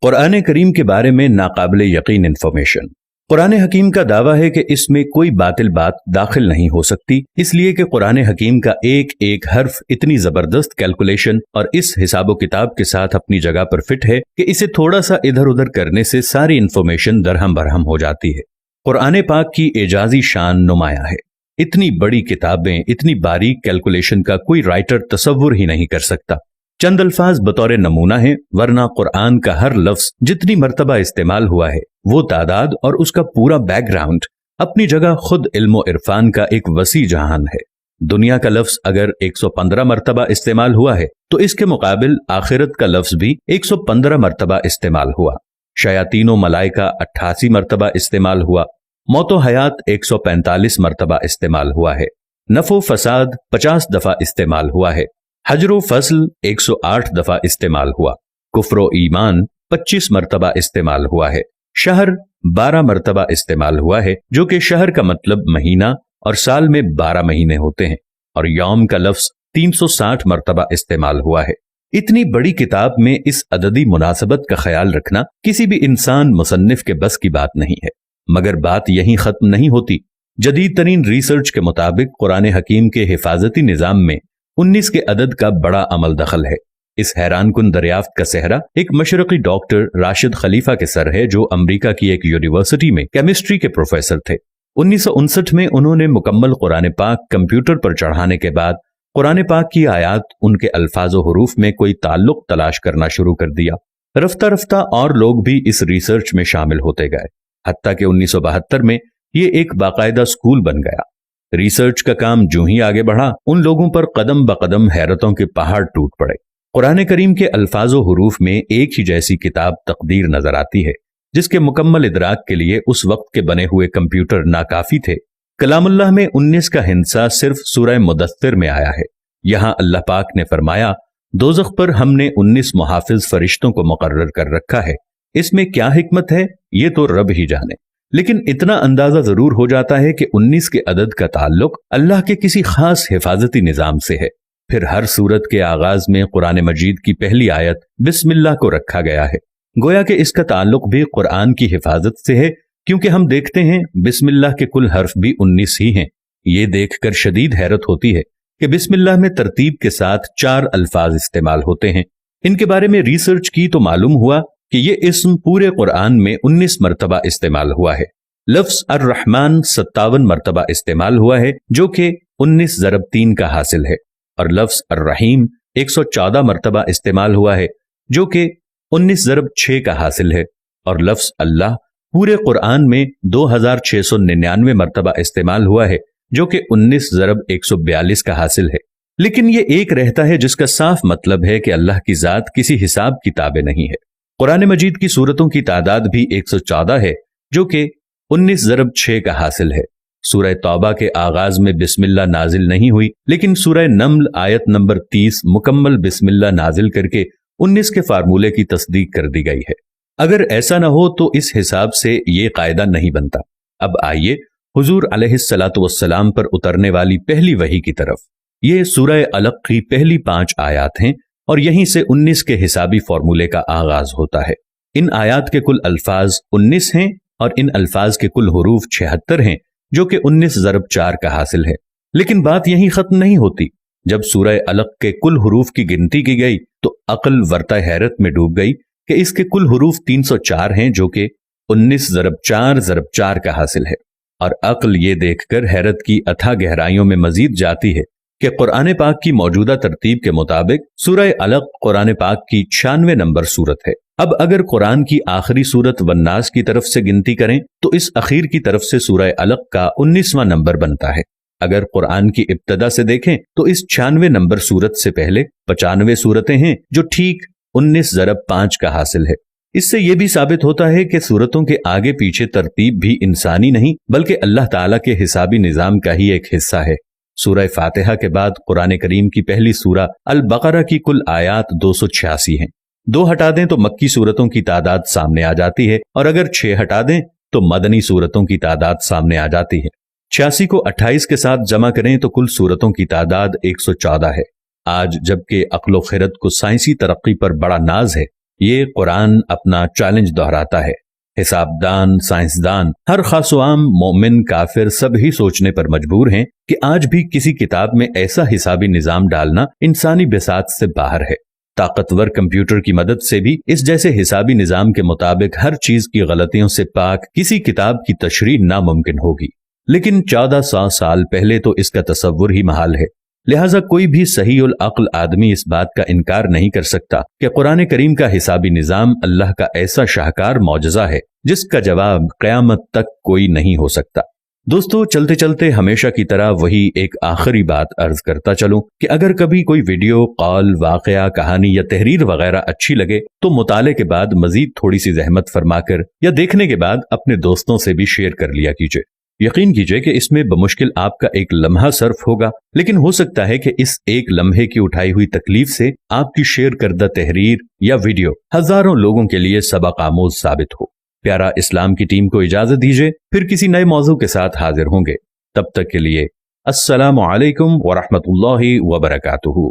कुरान करीम के बारे में नाकाबिल यकीन इंफॉर्मेशन। कुरान हकीम का दावा है कि इसमें कोई बातिल बात दाखिल नहीं हो सकती, इसलिए कि कुरान हकीम का एक एक हर्फ इतनी जबरदस्त कैलकुलेशन और इस हिसाबो किताब के साथ अपनी जगह पर फिट है कि इसे थोड़ा सा इधर उधर करने से सारी इंफॉर्मेशन दरहम बरहम हो जाती है। कुरान पाक की एजाजी शान नुमाया है। इतनी बड़ी किताबें, इतनी बारीक कैलकुलेशन का कोई राइटर तसव्वुर ही नहीं कर सकता। चंद अल्फाज बतौर नमूना है, वरना कुरान का हर लफ्ज जितनी मर्तबा इस्तेमाल हुआ है वो तादाद और उसका पूरा बैकग्राउंड अपनी जगह खुद इल्म इरफान का एक वसी जहान है। दुनिया का लफ्ज अगर 115 मर्तबा इस्तेमाल हुआ है तो इसके मुकाबिल आखिरत का लफ्ज भी 115 मर्तबा इस्तेमाल हुआ। शयातीन व मलाइका 88 मर्तबा इस्तेमाल हुआ। मौतो हयात 145 मर्तबा इस्तेमाल हुआ है। नफो फसाद 50 दफा इस्तेमाल हुआ है। हजरो फसल 108 दफा इस्तेमाल हुआ। कुफ्रो ईमान 25 मर्तबा इस्तेमाल हुआ है। शहर 12 मर्तबा इस्तेमाल हुआ है, जो कि शहर का मतलब महीना और साल में 12 महीने होते हैं। और यौम का लफ्ज 360 मर्तबा इस्तेमाल हुआ है। इतनी बड़ी किताब में इस अददी मुनासबत का ख्याल रखना किसी भी इंसान मुसन्निफ के बस की बात नहीं है। मगर बात यहीं खत्म नहीं होती। जदीद तरीन रिसर्च के मुताबिक कुरान हकीम के हिफाजती निजाम में 19 के अदद का बड़ा अमल दखल है। इस हैरान कुन दरियाफ्त का सेहरा एक मशरकी डॉक्टर राशिद खलीफा के सर है, जो अमेरिका की एक यूनिवर्सिटी में केमिस्ट्री के प्रोफेसर थे। 1959 में उन्होंने मुकम्मल कुरान पाक कंप्यूटर पर चढ़ाने के बाद कुरान पाक की आयात, उनके अल्फाज और हुरूफ में कोई ताल्लुक तलाश करना शुरू कर दिया। रफ्ता रफ्ता और लोग भी इस रिसर्च में शामिल होते गए, हत्ता कि 1972 में ये एक बाकायदा स्कूल बन गया। रिसर्च का काम जो ही आगे बढ़ा, उन लोगों पर कदम ब कदम हैरतों के पहाड़ टूट पड़े। कुरान करीम के अल्फाजो हुरूफ में एक ही जैसी किताब तकदीर नजर आती है, जिसके मुकम्मल इदराक के लिए उस वक्त के बने हुए कंप्यूटर नाकाफी थे। कलामुल्लाह में 19 का हिस्सा सिर्फ सूरह मुदस्सिर में आया है। यहाँ अल्लाह पाक ने फरमाया, दोज़ख पर हमने 19 मुहाफिज फरिश्तों को मुकर्रर कर रखा है। इसमें क्या हिकमत है ये तो रब ही जाने, लेकिन इतना अंदाजा जरूर हो जाता है कि 19 के अदद का ताल्लुक अल्लाह के किसी खास हिफाजती निजाम से है। फिर हर सूरत के आगाज में कुरान मजीद की पहली आयत बिस्मिल्लाह को रखा गया है, गोया कि इसका ताल्लुक भी कुरान की हिफाजत से है, क्योंकि हम देखते हैं बिस्मिल्लाह के कुल हर्फ भी 19 ही हैं। ये देखकर शदीद हैरत होती है कि बिस्मिल्लाह में तरतीब के साथ 4 अल्फाज इस्तेमाल होते हैं। इनके बारे में रिसर्च की तो मालूम हुआ कि ये इस्म पूरे कुरान में 19 मर्तबा इस्तेमाल हुआ है। लफ्ज अर्रहमान 57 मर्तबा इस्तेमाल हुआ है, जो कि 19 ज़रब 3 का हासिल है। और लफ्ज अर्रहीम 114 मर्तबा इस्तेमाल हुआ है, जो कि 19 ज़रब 6 का हासिल है। और लफ्ज अल्लाह पूरे कुरान में 2699 मर्तबा इस्तेमाल हुआ है, जो कि 19 ज़रब 142 का हासिल है। लेकिन ये एक रहता है जिसका साफ मतलब है कि अल्लाह की जात किसी हिसाब की ताबे नहीं है। कुरान मजीद की सूरतों की तादाद भी 114 है, जो कि 19 ज़रब 6 का हासिल है। सूरह तौबा के आगाज में बिस्मिल्लाह नाजिल नहीं हुई, लेकिन सूरह नम्ल आयत नंबर 30 मुकम्मल बिस्मिल्लाह नाजिल करके 19 के फार्मूले की तस्दीक कर दी गई है। अगर ऐसा न हो तो इस हिसाब से ये कायदा नहीं बनता। अब आइए हुजूर अलैहिस्सलातु वस्सलाम पर उतरने वाली पहली वही की तरफ। ये सूरह अलक की पहली 5 आयात हैं और यहीं से 19 के हिसाबी फार्मूले का आगाज होता है। इन आयात के कुल अल्फाज 19 हैं और इन अल्फाज के कुल हुरूफ 76 हैं, जो कि 19 ज़रब 4 का हासिल है। लेकिन बात यहीं खत्म नहीं होती। जब सूरह अलक के कुल हुरूफ की गिनती की गई तो अक्ल वर्ता हैरत में डूब गई कि इसके कुल हुरूफ 304 हैं, जो कि 19 ज़रब 4 का हासिल है। और अक्ल ये देखकर हैरत की अथाह गहराइयों में मजीद जाती है कि कुरान पाक की मौजूदा तरतीब के मुताबिक सूरह अलक कुरान पाक की 96 नंबर सूरत है। अब अगर कुरान की आखिरी सूरत वन्नास की तरफ से गिनती करें तो इस अखीर की तरफ से सूरह अलक का 19वां नंबर बनता है। अगर कुरान की इब्तदा से देखें तो इस 96 नंबर सूरत से पहले 95 सूरतें हैं, जो ठीक 19 ज़रब 5 का हासिल है। इससे यह भी साबित होता है कि सूरतों के आगे पीछे तरतीब भी इंसानी नहीं बल्कि अल्लाह ताला के हिसाबी निजाम का ही एक हिस्सा है। सूरह फातिहा के बाद कुरान करीम की पहली सूरह अल बकरा की कुल आयात 286 हैं। 2 हटा दें तो मक्की सूरतों की तादाद सामने आ जाती है, और अगर 6 हटा दें तो मदनी सूरतों की तादाद सामने आ जाती है। 86 को 28 के साथ जमा करें तो कुल सूरतों की तादाद 114 है। आज जबकि अक्ल व खिरत को साइंसी तरक्की पर बड़ा नाज है, یہ قرآن اپنا چیلنج دہراتا ہے۔ حساب دان، سائنسدان، ہر خاص و عام مومن، کافر سب ہی سوچنے پر مجبور ہیں کہ آج بھی کسی کتاب میں ایسا حسابی نظام ڈالنا انسانی بساط سے باہر ہے۔ طاقتور کمپیوٹر کی مدد سے بھی اس جیسے حسابی نظام کے مطابق ہر چیز کی غلطیوں سے پاک کسی کتاب کی تشریح ناممکن ہوگی، لیکن 1400 سال پہلے تو اس کا تصور ہی محال ہے۔ لہٰذا کوئی بھی صحیح العقل آدمی اس بات کا انکار نہیں کر سکتا کہ قرآن کریم کا حسابی نظام اللہ کا ایسا شاہکار معجزہ ہے جس کا جواب قیامت تک کوئی نہیں ہو سکتا۔ دوستو، چلتے چلتے ہمیشہ کی طرح وہی ایک آخری بات عرض کرتا چلوں کہ اگر کبھی کوئی ویڈیو، قول، واقعہ، کہانی یا تحریر وغیرہ اچھی لگے تو مطالعے کے بعد مزید تھوڑی سی زحمت فرما کر یا دیکھنے کے بعد اپنے دوستوں سے بھی شیئر کر لیا کیجئے۔ یقین کیجئے کہ اس میں بمشکل آپ کا ایک لمحہ صرف ہوگا، لیکن ہو سکتا ہے کہ اس ایک لمحے کی اٹھائی ہوئی تکلیف سے آپ کی شیئر کردہ تحریر یا ویڈیو ہزاروں لوگوں کے لیے سبق آموز ثابت ہو۔ پیارا اسلام کی ٹیم کو اجازت دیجئے، پھر کسی نئے موضوع کے ساتھ حاضر ہوں گے۔ تب تک کے لیے السلام علیکم ورحمۃ اللہ وبرکاتہ۔